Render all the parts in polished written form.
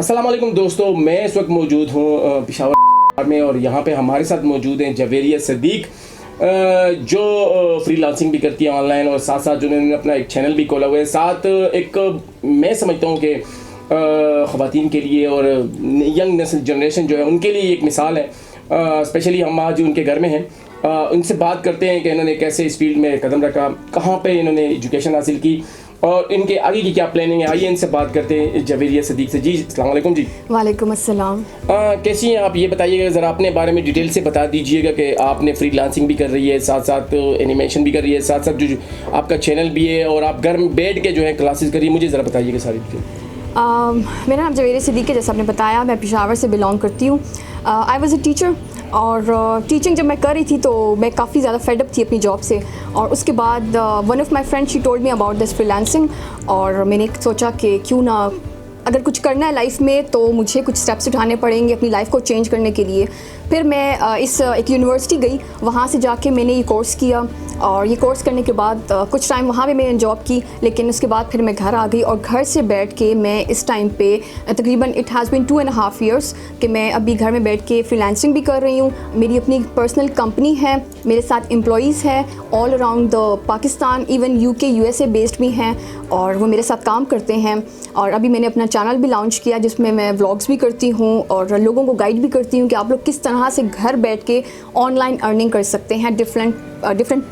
अस्सलाम वालेकुम दोस्तों, मैं इस वक्त मौजूद हूँ पेशावर में और यहाँ पे हमारे साथ मौजूद हैं जवेरिया सदीक जो फ्रीलांसिंग भी करती है ऑनलाइन और साथ साथ उन्होंने अपना एक चैनल भी खोला हुआ है। साथ एक मैं समझता हूँ कि ख़वातीन के लिए और यंग नस्ल जनरेशन जो है उनके लिए एक मिसाल है। स्पेशली हम आज उनके घर में हैं, उनसे बात करते हैं कि इन्होंने कैसे इस फील्ड में कदम रखा, कहाँ पे इन्होंने एजुकेशन हासिल की और इनके आगे की क्या प्लानिंग है। आइए इनसे बात करते हैं जवेरिया सदीक से। जी अस्सलाम वालेकुम। जी वालेकुम अस्सलाम। कैसी हैं आप, ये बताइएगा ज़रा अपने बारे में डिटेल से बता दीजिएगा कि आपने फ्रीलांसिंग भी कर रही है, साथ साथ एनिमेशन भी कर रही है, साथ साथ जो आपका चैनल भी है और आप घर में बैठ के जो है क्लासेस कर रही है। मुझे ज़रा बताइएगा सारी डिटेल। मेरा नाम जवेरिया सदीक है, जैसा आपने बताया। मैं पेशावर से बिलोंग करती हूँ। आई वॉज़ अ टीचर और टीचिंग जब मैं कर रही थी तो मैं काफ़ी ज़्यादा फेडअप थी अपनी जॉब से। और उसके बाद one of my friend she told me about this freelancing और मैंने सोचा कि क्यों ना, अगर कुछ करना है लाइफ में तो मुझे कुछ स्टेप्स उठाने पड़ेंगे अपनी लाइफ को चेंज करने के लिए। फिर मैं एक यूनिवर्सिटी गई, वहाँ से जाके मैंने ये कोर्स किया और ये कोर्स करने के बाद कुछ टाइम वहाँ पे मैंने जॉब की, लेकिन उसके बाद फिर मैं घर आ गई और घर से बैठ के मैं इस टाइम पे तकरीबन इट हैज़ बीन 2.5 years कि मैं अभी घर में बैठ के फ्रीलांसिंग भी कर रही हूँ। मेरी अपनी पर्सनल कंपनी है, मेरे साथ एम्प्लॉइज़ हैं all around the Pakistan, even UK USA based भी हैं और वो मेरे साथ काम करते हैं। और अभी मैंने अपना चैनल भी लॉन्च किया जिसमें मैं व्लॉग्स भी करती हूँ और लोगों को गाइड भी करती हूँ कि आप लोग किस तरह से घर बैठ के ऑनलाइन अर्निंग कर सकते हैं डिफरेंट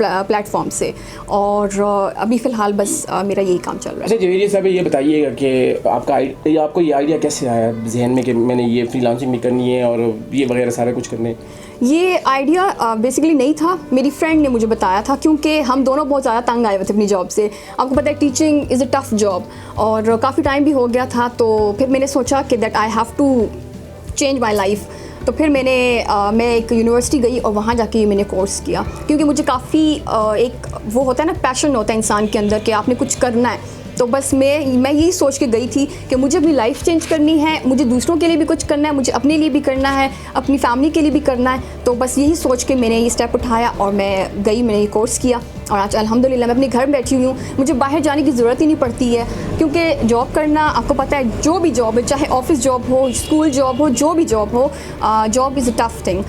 प्लेटफॉर्म से। और अभी फ़िलहाल बस मेरा यही काम चल रहा है। अच्छा जवेरिया साहब, ये बताइएगा कि आपको ये आइडिया कैसे आया जहन में कि मैंने ये फ्रीलांसिंग भी करनी है और ये वगैरह सारा कुछ करने? ये आइडिया बेसिकली नहीं था, मेरी फ्रेंड ने मुझे बताया था क्योंकि हम दोनों बहुत ज़्यादा तंग आए हुए थे अपनी जॉब से। आपको पता है teaching is a tough job और काफ़ी टाइम भी हो गया था, तो फिर मैंने सोचा कि that I have to change my life. तो फिर मैं एक यूनिवर्सिटी गई और वहाँ जाके मैंने कोर्स किया क्योंकि मुझे काफ़ी एक वो होता है ना, पैशन होता है इंसान के अंदर कि आपने कुछ करना है। तो बस मैं यही सोच के गई थी कि मुझे अपनी लाइफ चेंज करनी है, मुझे दूसरों के लिए भी कुछ करना है, मुझे अपने लिए भी करना है, अपनी फैमिली के लिए भी करना है। तो बस यही सोच के मैंने ये स्टेप उठाया और मैं गई, मैंने ये कोर्स किया और आज अल्हम्दुलिल्लाह मैं अपने घर में बैठी हुई हूँ। मुझे बाहर जाने की ज़रूरत ही नहीं पड़ती है क्योंकि जॉब करना, आपको पता है, जो भी जॉब है, चाहे ऑफिस जॉब हो, स्कूल जॉब हो, जो भी जॉब हो, job is a tough thing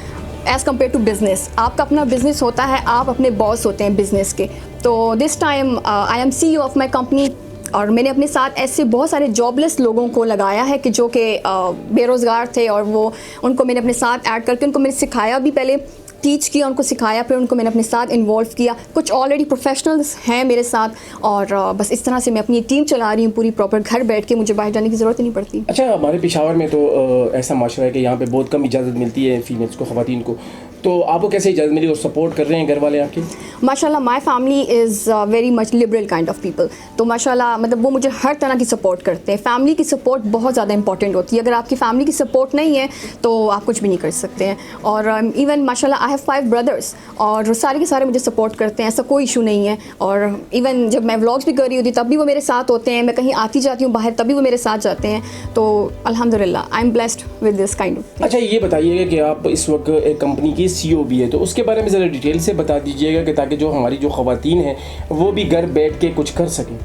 as compare to business. आपका अपना बिज़नेस होता है, आप अपने बॉस होते हैं बिज़नेस के। तो this time I am CEO of my company और मैंने अपने साथ ऐसे बहुत सारे जॉबलेस लोगों को लगाया है कि जो कि बेरोज़गार थे और उनको मैंने अपने साथ ऐड करके उनको मैंने सिखाया भी, पहले टीच किया, उनको सिखाया, फिर उनको मैंने अपने साथ इन्वॉल्व किया। कुछ ऑलरेडी प्रोफेशनल्स हैं मेरे साथ और बस इस तरह से मैं अपनी टीम चला रही हूँ पूरी प्रॉपर, घर बैठ के, मुझे बाहर जाने की ज़रूरत ही नहीं पड़ती। अच्छा, हमारे पेशावर में तो ऐसा माशरा है कि यहाँ पे बहुत कम इजाज़त मिलती है फीमेल्स को, ख़वातीन को। तो आपको कैसे इजाज़त मिली और सपोर्ट कर रहे हैं घर वाले आपके? माशाल्लाह my family is very much liberal kind of people. तो माशाल्लाह मतलब वो मुझे हर तरह की सपोर्ट करते हैं। फैमिली की सपोर्ट बहुत ज़्यादा इंपॉर्टेंट होती है। अगर आपकी फैमिली की सपोर्ट नहीं है तो आप कुछ भी नहीं कर सकते हैं। और इवन माशाल्लाह आई हैव 5 brothers और सारे के सारे मुझे सपोर्ट करते हैं, ऐसा कोई इशू नहीं है। और इवन जब मैं व्लॉग्स भी कर रही होती तब भी वो मेरे साथ होते हैं, मैं कहीं आती जाती हूँ बाहर तभी वो मेरे साथ जाते हैं। तो अल्हम्दुलिल्लाह I am blessed with this kind of. अच्छा, ये बताइएगा कि आप इस वक्त एक कंपनी की CEO भी है, तो उसके बारे में ज़रा डिटेल से बता दीजिएगा कि ताकि जो हमारी जो ख़वातीन हैं वो भी घर बैठ के कुछ कर सकें।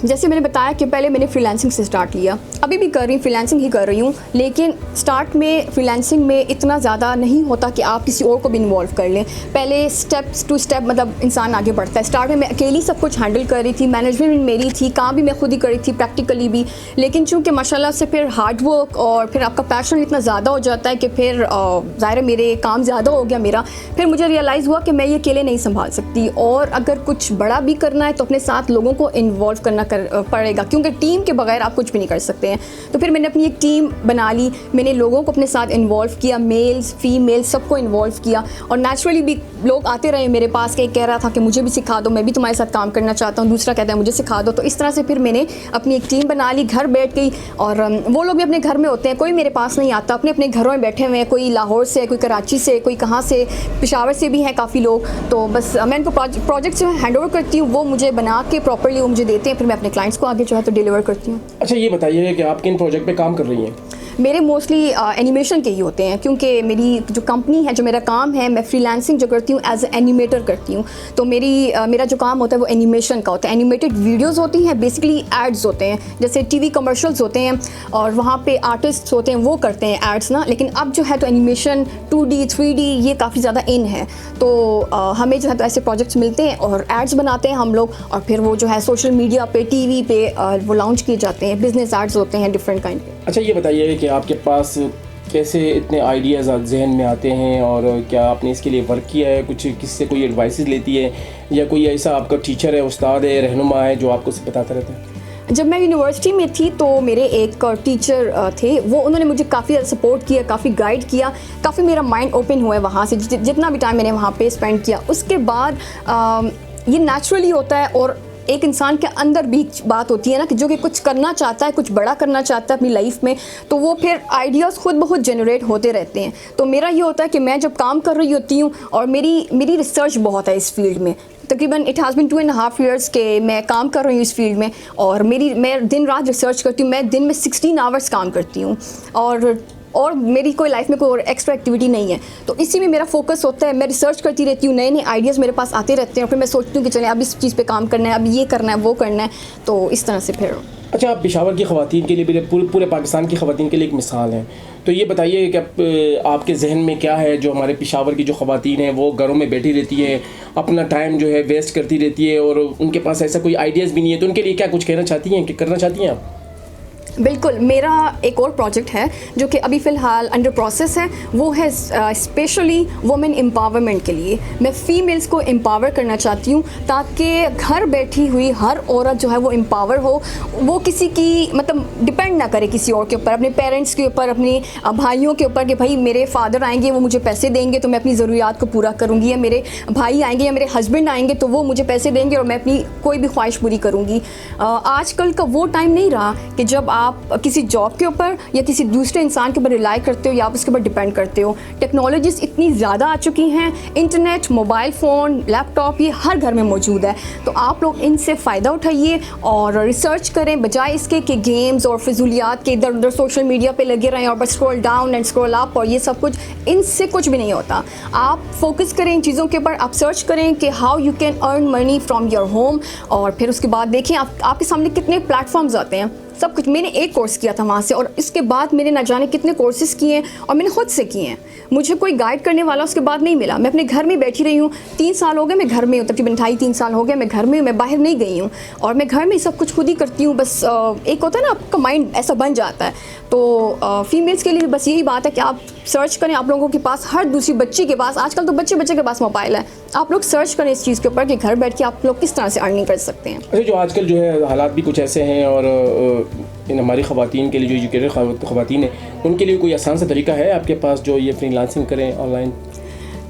जैसे मैंने बताया कि पहले मैंने फ्रीलांसिंग से स्टार्ट किया, अभी भी कर रही हूँ, फ्रीलांसिंग ही कर रही हूँ। लेकिन स्टार्ट में फ्रीलांसिंग में इतना ज़्यादा नहीं होता कि आप किसी और को भी इन्वॉल्व कर लें। पहले स्टेप्स टू स्टेप मतलब इंसान आगे बढ़ता है। स्टार्ट में मैं अकेली सब कुछ हैंडल कर रही थी, मैनेजमेंट मेरी थी, काम भी मैं खुद ही कर रही थी, प्रैक्टिकली भी। लेकिन चूँकि माशाल्लाह से फिर हार्ड वर्क और फिर आपका पैशन इतना ज़्यादा हो जाता है कि फिर ज़ाहिर मेरे काम ज़्यादा हो गया मेरा। फिर मुझे रियलाइज़ हुआ कि मैं ये अकेले नहीं संभाल सकती और अगर कुछ बड़ा भी करना है तो अपने साथ लोगों को इन्वॉल्व करना पड़ेगा क्योंकि टीम के बगैर आप कुछ भी नहीं कर सकते हैं। तो फिर मैंने अपनी एक टीम बना ली, मैंने लोगों को अपने साथ इन्वॉल्व किया, मेल्स फीमेल्स सबको इन्वॉल्व किया और नेचुरली भी लोग आते रहे मेरे पास कि एक कह रहा था कि मुझे भी सिखा दो, मैं भी तुम्हारे साथ काम करना चाहता हूँ, दूसरा कहता है मुझे सिखा दो। तो इस तरह से फिर मैंने अपनी एक टीम बना ली, घर बैठ गई और वो लोग भी अपने घर में होते हैं, कोई मेरे पास नहीं आता, अपने अपने घरों में बैठे हुए हैं, कोई लाहौर से, कोई कराची से, कोई कहाँ से, पेशावर से भी हैं काफ़ी लोग। तो बस मैं उनको प्रोजेक्ट जो हैंड ओवर करती हूँ, वो मुझे बना के प्रॉपरली वो मुझे देते हैं, फिर मैं अपने क्लाइंट्स को आगे जो है तो डिलीवर करती हूँ। अच्छा, ये बताइए कि आप किन प्रोजेक्ट पे काम कर रही हैं? मेरे मोस्टली एनिमेशन के ही होते हैं, क्योंकि मेरी जो कंपनी है, जो मेरा काम है, मैं फ्रीलांसिंग जो करती हूँ एज एनिमेटर करती हूँ। तो मेरा जो काम होता है वो एनिमेशन का होता है। एनिमेटेड वीडियोज़ होती हैं, बेसिकली एड्स होते हैं, जैसे टीवी कमर्शियल्स होते हैं और वहाँ पे आर्टिस्ट होते हैं वो करते हैं एड्स ना। लेकिन अब जो है तो एनिमेशन 2D 3D ये काफ़ी ज़्यादा इन है, तो हमें जो है तो ऐसे प्रोजेक्ट्स मिलते हैं और एड्स बनाते हैं हम लोग, और फिर वो जो है सोशल मीडिया पे, टीवी पे वो लॉन्च किए जाते हैं। बिजनेस एड्स होते हैं डिफरेंट काइंड के। अच्छा, ये बताइए कि आपके पास कैसे इतने आइडियाज़ जहन में आते हैं, और क्या आपने इसके लिए वर्क किया है, कुछ किससे कोई एडवाइसेस लेती है, या कोई ऐसा आपका टीचर है, उस्ताद है, रहनुमा है जो आपको बताता रहता है? जब मैं यूनिवर्सिटी में थी तो मेरे एक टीचर थे, वो उन्होंने मुझे काफ़ी ज़्यादा सपोर्ट किया, काफ़ी गाइड किया, काफ़ी मेरा माइंड ओपन हुआ है वहाँ से जितना भी टाइम मैंने वहाँ पे स्पेंड किया। उसके बाद ये नेचुरली होता है, और एक इंसान के अंदर भी बात होती है ना कि जो कि कुछ करना चाहता है, कुछ बड़ा करना चाहता है अपनी लाइफ में, तो वो फिर आइडियाज़ खुद बहुत जनरेट होते रहते हैं। तो मेरा ये होता है कि मैं जब काम कर रही होती हूँ, और मेरी रिसर्च बहुत है इस फील्ड में, तकरीबन इट हैज़ बिन 2.5 years के मैं काम कर रही हूँ इस फील्ड में, और मैं दिन रात रिसर्च करती हूँ। मैं दिन में 16 hours काम करती हूँ, और मेरी कोई लाइफ में कोई और एक्स्ट्रा एक्टिविटी नहीं है, तो इसी में मेरा फोकस होता है। मैं रिसर्च करती रहती हूँ, नए नए आइडियाज़ मेरे पास आते रहते हैं, और फिर मैं सोचती हूँ कि चलें अब इस चीज़ पे काम करना है, अब ये करना है, वो करना है, तो इस तरह से फिर। अच्छा, आप पेशावर की ख़वातीन के लिए भी, पूरे पाकिस्तान की ख़वातीन के लिए एक मिसाल हैं, तो ये बताइए कि आपके जहन में क्या है जो हमारे पेशावर की जो ख़वातीन हैं वो घरों में बैठी रहती है, अपना टाइम जो है वेस्ट करती रहती है, और उनके पास ऐसा कोई आइडियाज़ भी नहीं है, तो उनके लिए क्या कुछ कहना चाहती हैं कि करना चाहती हैं आप? बिल्कुल, मेरा एक और प्रोजेक्ट है जो कि अभी फ़िलहाल अंडर प्रोसेस है, वो है स्पेशली वुमेन एम्पावरमेंट के लिए। मैं फ़ीमेल्स को एम्पावर करना चाहती हूँ, ताकि घर बैठी हुई हर औरत जो है वो एम्पावर हो, वो किसी की मतलब डिपेंड ना करे किसी और के ऊपर, अपने पेरेंट्स के ऊपर, अपने भाइयों के ऊपर कि भाई मेरे फादर आएंगे वो मुझे पैसे देंगे तो मैं अपनी ज़रूरियात को पूरा करूँगी, या मेरे भाई आएंगे या मेरे हस्बैंड आएंगे तो वो मुझे पैसे देंगे और मैं अपनी कोई भी ख्वाहिश पूरी करूँगी। आजकल का वो टाइम नहीं रहा कि जब आप किसी जॉब के ऊपर या किसी दूसरे इंसान के ऊपर रिलाई करते हो या आप उसके ऊपर डिपेंड करते हो। टेक्नोलॉजीज़ इतनी ज़्यादा आ चुकी हैं, इंटरनेट, मोबाइल फ़ोन, लैपटॉप, ये हर घर में मौजूद है, तो आप लोग इनसे फ़ायदा उठाइए और रिसर्च करें, बजाय इसके कि गेम्स और फिजूलियात के इधर उधर सोशल मीडिया पे लगे रहें और बस scroll down and scroll up, और ये सब कुछ, इनसे कुछ भी नहीं होता। आप फोकस करें इन चीज़ों के ऊपर, आप सर्च करें कि how you can earn money from your home, और फिर उसके बाद देखें आपके सामने कितने प्लेटफॉर्म्स आते हैं, सब कुछ। मैंने एक कोर्स किया था वहाँ से, और इसके बाद मैंने ना जाने कितने कोर्सेज़ किए हैं, और मैंने खुद से किए हैं। मुझे कोई गाइड करने वाला उसके बाद नहीं मिला। मैं अपने घर में बैठी रही हूँ, 3 साल हो गए मैं घर में हूँ, तकरीबन 2.5-3 साल हो गए मैं घर में हूँ, मैं बाहर नहीं गई हूँ, और मैं घर में सब कुछ खुद ही करती हूँ। बस एक होता है ना, आपका माइंड ऐसा बन जाता है। तो फीमेल्स के लिए बस यही बात है कि आप सर्च करें, आप लोगों के पास, हर दूसरी बच्ची के पास, आजकल तो बच्चे के पास मोबाइल है, आप लोग सर्च करें इस चीज़ के ऊपर कि घर बैठ के आप लोग किस तरह से अर्निंग कर सकते हैं। अरे, जो आजकल जो है हालात भी कुछ ऐसे हैं, और इन हमारी ख़वातीन के लिए, जो एजुकेटेड ख़वातीन हैं, उनके लिए कोई आसान सा तरीका है आपके पास जो ये फ्रीलांसिंग करें ऑनलाइन?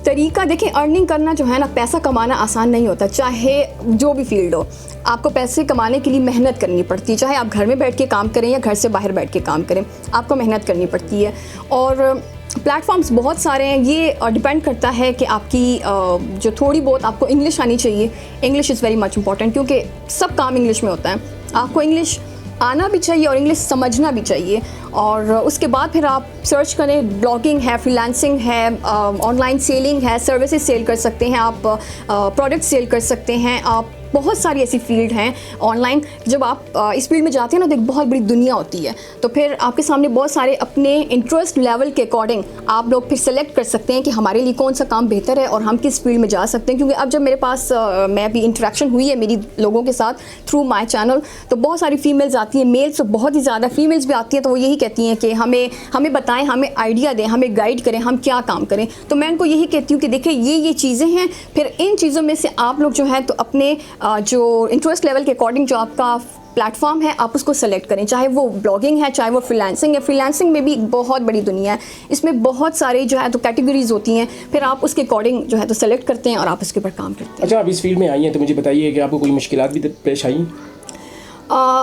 तरीका देखें, अर्निंग करना जो है ना, पैसा कमाना आसान नहीं होता, चाहे जो भी फील्ड हो। आपको पैसे कमाने के लिए मेहनत करनी पड़ती है, चाहे आप घर में बैठ के काम करें या घर से बाहर बैठ के काम करें, आपको मेहनत करनी पड़ती है। और प्लेटफॉर्म्स बहुत सारे हैं, ये डिपेंड करता है कि आपकी जो थोड़ी बहुत आपको इंग्लिश आनी चाहिए। English is very much important, क्योंकि सब काम इंग्लिश में होता है। आपको इंग्लिश आना भी चाहिए और इंग्लिश समझना भी चाहिए, और उसके बाद फिर आप सर्च करें, ब्लॉगिंग है, फ्रीलांसिंग है, ऑनलाइन सेलिंग है, सर्विसेज सेल कर सकते हैं आप, प्रोडक्ट सेल कर सकते हैं आप, बहुत सारी ऐसी फील्ड हैं ऑनलाइन। जब आप इस फील्ड में जाते हैं ना, तो एक बहुत बड़ी दुनिया होती है, तो फिर आपके सामने बहुत सारे अपने इंटरेस्ट लेवल के अकॉर्डिंग आप लोग फिर सेलेक्ट कर सकते हैं कि हमारे लिए कौन सा काम बेहतर है और हम किस फील्ड में जा सकते हैं। क्योंकि अब जब मेरे पास मैं अभी इंटरेक्शन हुई है मेरी लोगों के साथ थ्रू माई चैनल, तो बहुत सारी फीमेल्स आती हैं, मेल्स तो बहुत ही ज़्यादा, फीमेल्स भी आती हैं, तो वो यही कहती हैं कि हमें बताएं, हमें आइडिया दें, हमें गाइड करें, हम क्या काम करें। तो मैं उनको यही कहती हूँ कि देखिए ये चीज़ें हैं, फिर इन चीज़ों में से आप लोग जो है तो अपने जो इंटरेस्ट लेवल के अकॉर्डिंग जो आपका प्लेटफॉर्म है आप उसको सेलेक्ट करें, चाहे वो ब्लॉगिंग है, चाहे वो फ्रीलांसिंग है। फ्रीलांसिंग में भी बहुत बड़ी दुनिया है, इसमें बहुत सारे जो है तो कैटेगरीज होती हैं, फिर आप उसके अकॉर्डिंग जो है तो सेलेक्ट करते हैं और आप उसके ऊपर काम करते हैं। अच्छा, आप इस फील्ड में आई हैं, तो मुझे बताइए कि आपको कोई मुश्किलात भी पेश आई?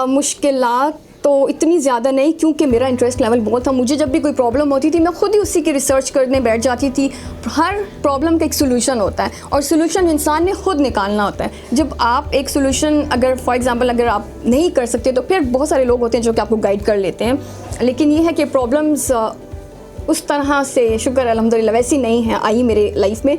मुश्किलात तो इतनी ज़्यादा नहीं, क्योंकि मेरा इंटरेस्ट लेवल बहुत था। मुझे जब भी कोई प्रॉब्लम होती थी मैं खुद ही उसी की रिसर्च करने बैठ जाती थी। हर प्रॉब्लम का एक सोल्यूशन होता है और सोल्यूशन इंसान ने खुद निकालना होता है। जब आप एक सोल्यूशन अगर फॉर एग्जांपल अगर आप नहीं कर सकते तो फिर बहुत सारे लोग होते हैं जो कि आपको गाइड कर लेते हैं, लेकिन ये है कि प्रॉब्लम्स उस तरह से शुक्र अल्हम्दुलिल्लाह वैसी नहीं है आई मेरे लाइफ में।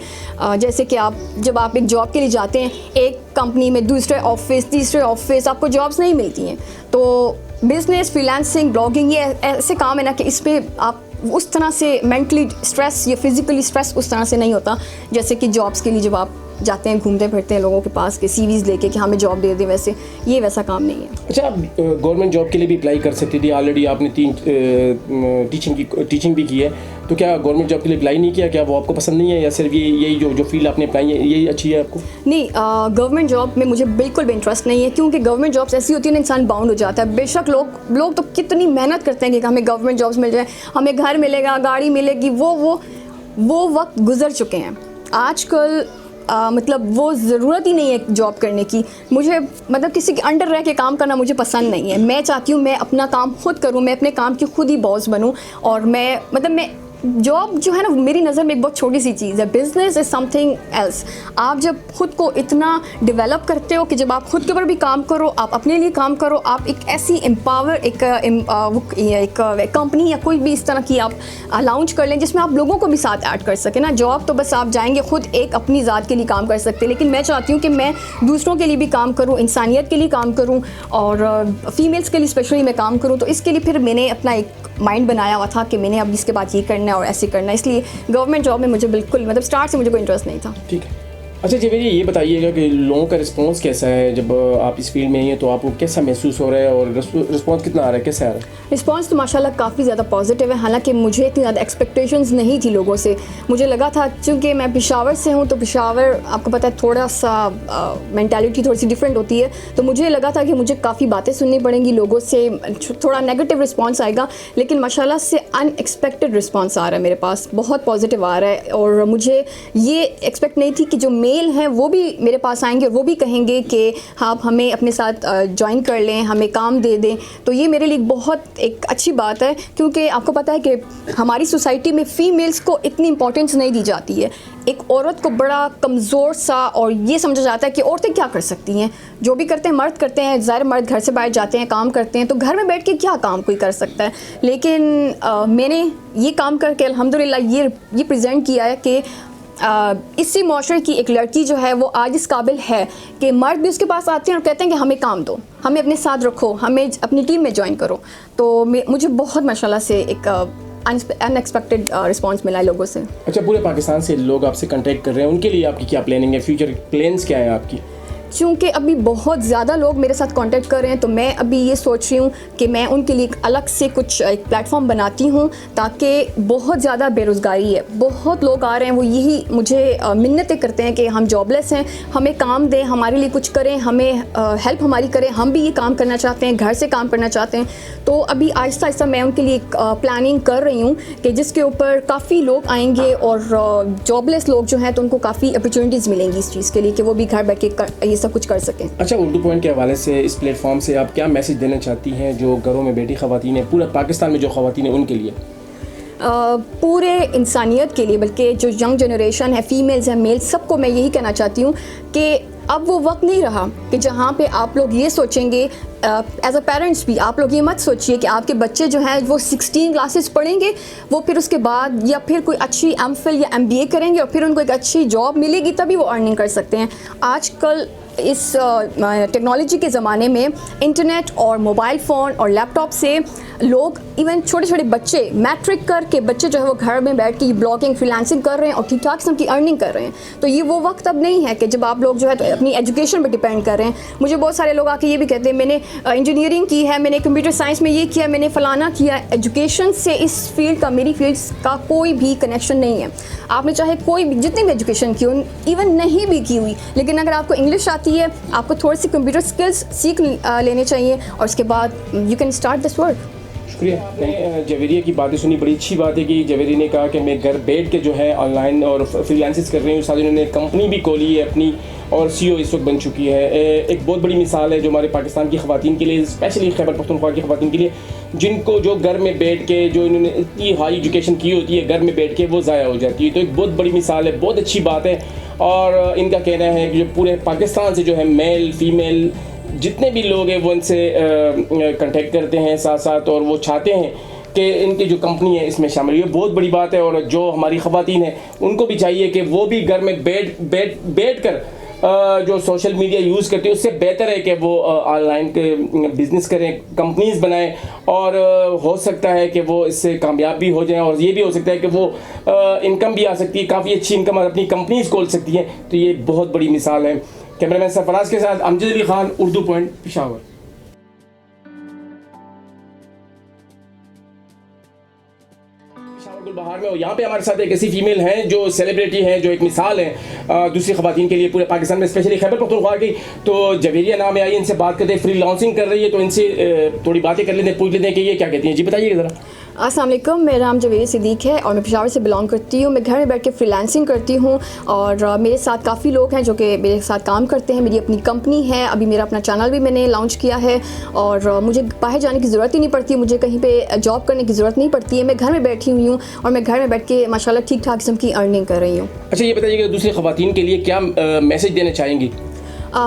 जैसे कि जब आप एक जॉब के लिए जाते हैं एक कंपनी में, दूसरे ऑफिस, तीसरे ऑफिस, आपको जॉब्स नहीं मिलती हैं। तो बिज़नेस, फ्रीलांसिंग, ब्लॉगिंग ये ऐसे काम है ना कि इस पर आप उस तरह से मेंटली स्ट्रेस या फिज़िकली स्ट्रेस उस तरह से नहीं होता जैसे कि जॉब्स के लिए जब आप जाते हैं, घूमते फिरते हैं लोगों के पास के सीवीज़ लेके कि हमें जॉब दे दे, वैसे ये वैसा काम नहीं है। अच्छा, आप गवर्नमेंट जॉब के लिए भी अप्लाई कर सकती थी, ऑलरेडी आपने 3 टीचिंग भी की है, तो क्या गवर्नमेंट जॉब के लिए अप्लाई नहीं किया? क्या वो आपको पसंद नहीं है या सिर्फ यही जो फील्ड आपने अप्लाई है यही अच्छी है आपको? नहीं, गवर्नमेंट जॉब में मुझे बिल्कुल भी इंटरेस्ट नहीं है, क्योंकि गवर्नमेंट जॉब्स ऐसी होती है ना इंसान बाउंड हो जाता है। बेशक लोग तो कितनी मेहनत करते हैं कि हमें गवर्नमेंट जॉब्स मिल जाए, हमें घर मिलेगा, गाड़ी मिलेगी, वो वक्त गुजर चुके हैं आजकल। मतलब वो ज़रूरत ही नहीं है जॉब करने की। मुझे मतलब किसी के अंडर रह के काम करना मुझे पसंद नहीं है। मैं चाहती हूँ मैं अपना काम खुद करूँ, मैं अपने काम की खुद ही बॉस बनूँ। और मैं जॉब जो है ना मेरी नज़र में एक बहुत छोटी सी चीज़ है। Business is something else. आप जब खुद को इतना डेवलप करते हो कि जब आप खुद के ऊपर भी काम करो, आप अपने लिए काम करो, आप एक ऐसी एक कंपनी या कोई भी इस तरह की आप लॉन्च कर लें जिसमें आप लोगों को भी साथ ऐड कर सकें ना। जॉब तो बस आप जाएंगे खुद एक अपनी ज़ात के लिए काम कर सकते हैं, लेकिन मैं चाहती हूँ कि मैं दूसरों के लिए भी काम करूँ, इंसानियत के लिए काम करूँ और फीमेल्स के लिए स्पेशली मैं काम करूँ। तो इसके लिए फिर मैंने अपना एक माइंड बनाया हुआ था कि मैंने अब इसके बाद ये करना है और ऐसे करना है। इसलिए गवर्नमेंट जॉब में मुझे बिल्कुल मतलब स्टार्ट से मुझे कोई इंटरेस्ट नहीं था। ठीक है। अच्छा जवेरिया, ये बताइएगा कि लोगों का रिस्पांस कैसा है जब आप इस फील्ड में हैं, तो आपको कैसा महसूस हो रहा है और रिस्पांस कितना आ रहा है, कैसा आ रहा है? रिस्पांस तो माशाल्लाह काफ़ी ज़्यादा पॉजिटिव है। हालांकि मुझे इतनी ज़्यादा एक्सपेक्टेशंस नहीं थी लोगों से। मुझे लगा था क्योंकि मैं पेशावर से हूँ, तो पेशावर आपको पता है थोड़ा सा मेंटालिटी थोड़ी सी डिफरेंट होती है। तो मुझे लगा था कि मुझे काफ़ी बातें सुननी पड़ेंगी लोगों से, थोड़ा नेगेटिव रिस्पॉन्स आएगा, लेकिन माशाल्लाह से अनएक्सपेक्टेड रिस्पॉन्स आ रहा है मेरे पास, बहुत पॉजिटिव आ रहा है। और मुझे ये एक्सपेक्ट नहीं थी कि जो मेल हैं वो भी मेरे पास आएंगे और वो भी कहेंगे कि आप हमें अपने साथ ज्वाइन कर लें, हमें काम दे दें। तो ये मेरे लिए बहुत एक अच्छी बात है, क्योंकि आपको पता है कि हमारी सोसाइटी में फ़ीमेल्स को इतनी इंपॉर्टेंस नहीं दी जाती है। एक औरत को बड़ा कमज़ोर सा और ये समझा जाता है कि औरतें क्या कर सकती हैं, जो भी करते हैं मर्द करते हैं। ज़ाहिर मर्द घर से बाहर जाते हैं, काम करते हैं, तो घर में बैठ के क्या काम कोई कर सकता है। लेकिन मैंने ये काम करके अल्हम्दुलिल्लाह ये प्रेजेंट किया है कि इसी माशरे की एक लड़की जो है वो आज इस काबिल है कि मर्द भी उसके पास आते हैं और कहते हैं कि हमें काम दो, हमें अपने साथ रखो, हमें अपनी टीम में ज्वाइन करो। तो मुझे बहुत माशाल्लाह से एक अनएक्सपेक्टेड रिस्पांस मिला है लोगों से। अच्छा, पूरे पाकिस्तान से लोग आपसे कांटेक्ट कर रहे हैं, उनके लिए आपकी क्या प्लानिंग है, फ्यूचर प्लान्स क्या है आपकी? क्योंकि अभी बहुत ज़्यादा लोग मेरे साथ कांटेक्ट कर रहे हैं, तो मैं अभी ये सोच रही हूँ कि मैं उनके लिए एक अलग से कुछ एक प्लेटफॉर्म बनाती हूँ, ताकि बहुत ज़्यादा बेरोज़गारी है, बहुत लोग आ रहे हैं, वो यही मुझे मिन्नतें करते हैं कि हम जॉबलेस हैं, हमें काम दें, हमारे लिए कुछ करें, हमें हेल्प हमारी करें, हम भी ये काम करना चाहते हैं, घर से काम करना चाहते हैं। तो अभी आहिस्ता आहिस्ता मैं उनके लिए एक प्लानिंग कर रही हूँ कि जिसके ऊपर काफ़ी लोग आएंगे और जॉबलेस लोग जो हैं तो उनको काफ़ी अपॉर्चुनिटीज़ मिलेंगी इस चीज़ के लिए कि वो भी घर बैठ के ये सब कुछ कर सकें। अच्छा, उर्दू पॉइंट के हवाले से इस प्लेटफॉर्म से आप क्या मैसेज देना चाहती हैं जो घरों में बैठी ख़वातीन हैं, पूरे पाकिस्तान में जो ख़वातीन हैं उनके लिए? पूरे इंसानियत के लिए, बल्कि जो यंग जनरेशन है, फीमेल्स हैं, मेल्स, सबको मैं यही कहना चाहती हूँ कि अब वो वक्त नहीं रहा कि जहाँ पे आप लोग ये सोचेंगे, एज अ पेरेंट्स भी आप लोग ये मत सोचिए कि आपके बच्चे जो हैं वो 16 क्लासेस पढ़ेंगे, वो फिर उसके बाद या फिर कोई अच्छी एमफिल या MBA करेंगे और फिर उनको एक अच्छी जॉब मिलेगी तभी वो अर्निंग कर सकते हैं। आजकल इस टेक्नोलॉजी के ज़माने में इंटरनेट और मोबाइल फ़ोन और लैपटॉप से लोग, इवन छोटे छोटे बच्चे, मैट्रिक करके बच्चे जो है वो घर में बैठ के ब्लॉगिंग, फ्रीलांसिंग कर रहे हैं और ठीक ठाक किस्म की अर्निंग कर रहे हैं। तो ये वो वक्त अब नहीं है कि जब आप लोग जो है तो अपनी एजुकेशन पर डिपेंड कर रहे हैं। मुझे बहुत सारे लोग आके ये भी कहते हैं मैंने इंजीनियरिंग की है, मैंने कंप्यूटर साइंस में ये किया, मैंने फ़लाना किया। एजुकेशन से इस फील्ड का, मेरी फील्ड का कोई भी कनेक्शन नहीं है। आपने चाहे कोई भी जितनी भी एजुकेशन की हो, इवन नहीं भी की हुई, लेकिन अगर आपको इंग्लिश आती है, आपको थोड़ी सी कंप्यूटर स्किल्स सीख लेने चाहिए और उसके बाद you can start this work. शुक्रिया। मैंने जवेरिया की बातें सुनी, बड़ी अच्छी बात है कि जवेरिया ने कहा कि मैं घर बैठ के जो है ऑनलाइन और फ्रीलांसिस कर रही हूँ। साथ ही उन्होंने कंपनी भी खोली है अपनी और CEO इस वक्त बन चुकी है। एक बहुत बड़ी मिसाल है जो हमारे पाकिस्तान की ख़वातीन के लिए, स्पेशली खैबर पख्तूनख्वा की ख़वातीन के लिए, जिनको जो घर में बैठ के, जो इन्होंने इतनी हाई एजुकेशन की होती है, घर में बैठ के वो ज़ाया हो जाती है। तो एक बहुत बड़ी मिसाल है, बहुत अच्छी बात है। और इनका कहना है कि जो पूरे पाकिस्तान से जो है मेल फीमेल जितने भी लोग हैं वो इनसे कांटेक्ट करते हैं साथ साथ, और वो चाहते हैं कि इनकी जो कंपनी है इसमें शामिल। ये बहुत बड़ी बात है। और जो हमारी ख़वातीन हैं उनको भी चाहिए कि वो भी घर में बैठ कर जो सोशल मीडिया यूज़ करती है उससे बेहतर है कि वो ऑनलाइन के बिज़नेस करें, कंपनीज़ बनाएं, और हो सकता है कि वो इससे कामयाब भी हो जाएं, और ये भी हो सकता है कि वो इनकम भी आ सकती है, काफ़ी अच्छी इनकम अपनी कंपनीज़ खोल सकती हैं। तो ये बहुत बड़ी मिसाल है। कैमरामैन सरफराज के साथ अमजद अली खान, उर्दू पॉइंट, पेशावर। गुलबहार में, और यहाँ पे हमारे साथ एक ऐसी फीमेल हैं जो सेलिब्रिटी हैं, जो एक मिसाल है दूसरी ख़वातीन के लिए पूरे पाकिस्तान में, स्पेशली खैबर पख्तूनख्वा की। तो जवेरिया नाम है, आई इनसे बात करते हैं। फ्रीलांसिंग कर रही है, तो इनसे थोड़ी बातें कर लेते हैं, पूछ लेते हैं कि ये क्या कहती हैं। जी बताइएगा ज़रा। अस्सलाम वालेकुम, मेरा नाम जवेरिया सिद्दीक है और मैं पेशावर से बिलोंग करती हूँ। मैं घर में बैठ के फ्रीलांसिंग करती हूँ और मेरे साथ काफ़ी लोग हैं जो कि मेरे साथ काम करते हैं। मेरी अपनी कंपनी है, अभी मेरा अपना चैनल भी मैंने लॉन्च किया है और मुझे बाहर जाने की ज़रूरत ही नहीं पड़ती, मुझे कहीं पे जॉब करने की ज़रूरत नहीं पड़ती है। मैं घर में बैठी हुई हूँ और मैं घर में बैठ के माशाल्लाह ठीक ठाक किस्म की अर्निंग कर रही हूँ। अच्छा, ये बताइएगा दूसरी ख़वातीन के लिए क्या मैसेज देना चाहेंगी?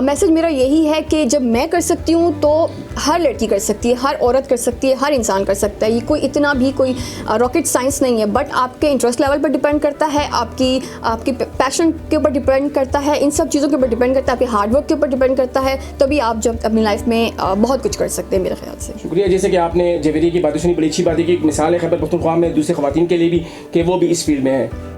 मैसेज मेरा यही है कि जब मैं कर सकती हूँ तो हर लड़की कर सकती है, हर औरत कर सकती है, हर इंसान कर सकता है। ये कोई इतना भी कोई रॉकेट साइंस नहीं है, बट आपके इंटरेस्ट लेवल पर डिपेंड करता है, आपकी पैशन के ऊपर डिपेंड करता है, इन सब चीज़ों के ऊपर डिपेंड करता है, आपके हार्डवर्क के ऊपर डिपेंड करता है। तभी आप जब अपनी लाइफ में बहुत कुछ कर सकते हैं मेरे ख्याल से। शुक्रिया। जैसे कि आपने जवेरिया की बातें सुनी, बड़ी अच्छी बात है कि एक मिसाल है खैबर पख्तूनख्वा में दूसरी ख़वातीन के लिए भी कि वो भी इस फील्ड में है।